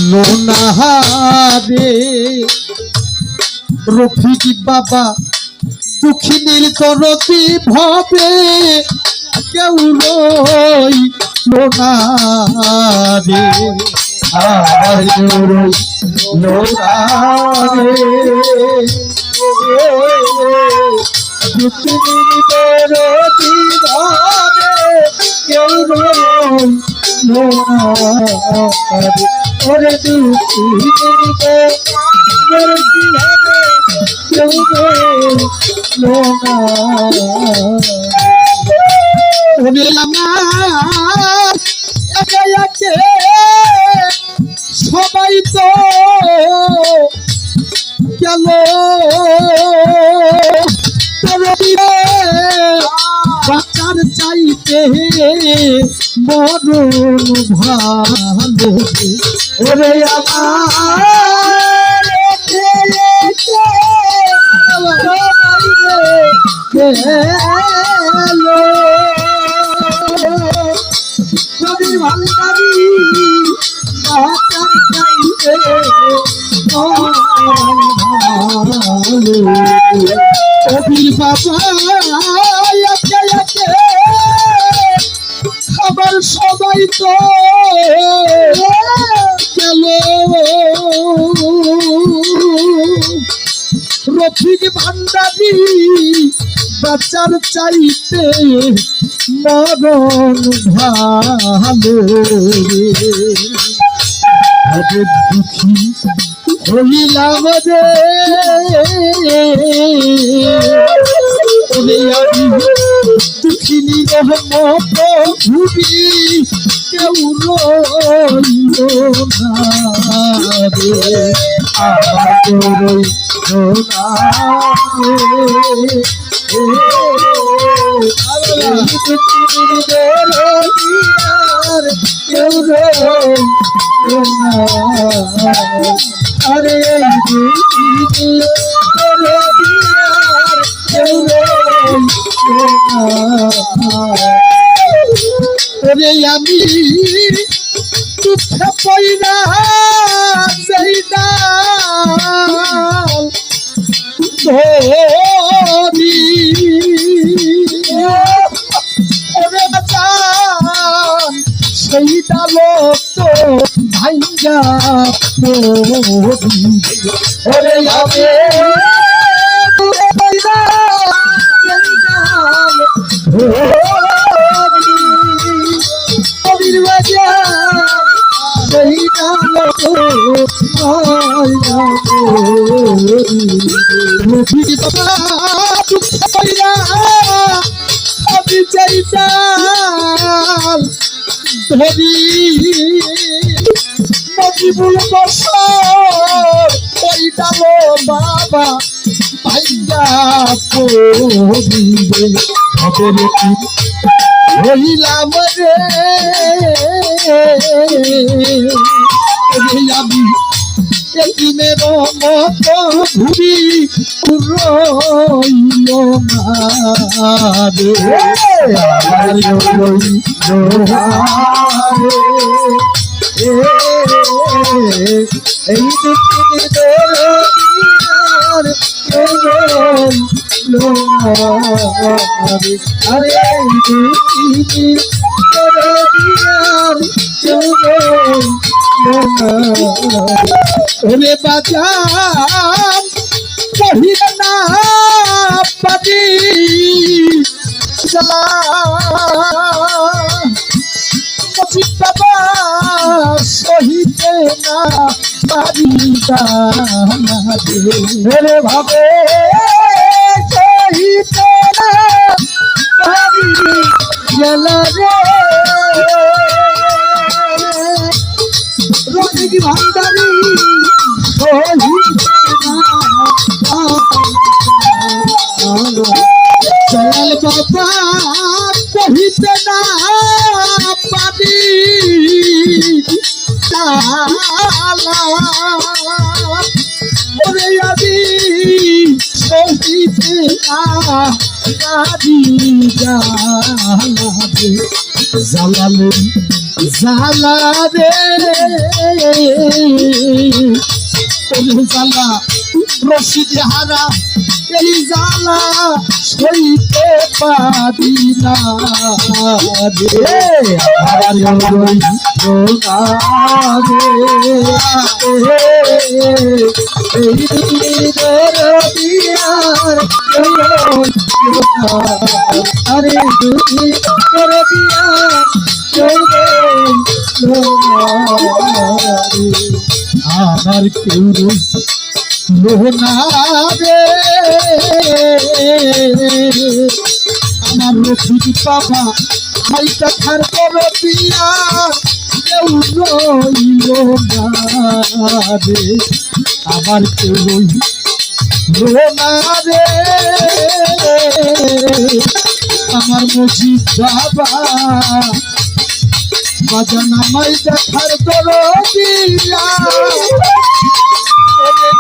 লোনাহারে রফিক বাবা দুঃখিনীর দরদি ভাবে কেউ রই লোনারে আর কেউ রই লোনারে দুঃখিনীর দরদি ভাবে কেউ রই লোনারে ওরে দুঃখিনীর দরদি ভাবে কেউ রই লোনারে আমার একে একে সবাই তো গেল বাচ্চার চাইতে মরণ ভালো ওরে আমার একে একে গেলো যদি ভান্ডারি বাচ্চার চাইতে কবির বাবা একে একে আবার সবাই তো গেল রফিক ভান্ডারি বাচ্চার চাইতে মরণ ভালো রে দুঃখী হইলাম রে আমি দুঃখিনী রহমত ঘুরি কেউ রইল না রে আমার রইল না আরে আমি দুঃখে পয়না সেইটা ধরি সেইটা লোক তো ভাইয়া ওরে আমি আমি চাইটা ধরি মজিবুল বছর ওই ডালো বাবা ভাইয়া পড়িবে হবে হইলাম রে আমি একদিনের মতো ঘুরি রইল না রে এই ওরে বাজার কহিলে না পাবি বাবা সহিতে না পারি রে ভাবে সহিতে না পারি গেলা রে রফিক ভান্ডারি চল বাবা কহিতে না পাবি ওরে আমি সহিতে নারী জালাবে জালালে জালারে জালা রশিদ হারা এই জালা সইতে পারি না রে আমার এই দিয়ার আরে তুমি করে দিয়া আমার কেউ লোনারে আমার রশিদ বাবা হাইটা খার করে দিয়া কেউ রইল না রে আমার কেউ লোনারে আমার মজিদ বাবা বাজান আমায় দেখার দরদিয়া ওরে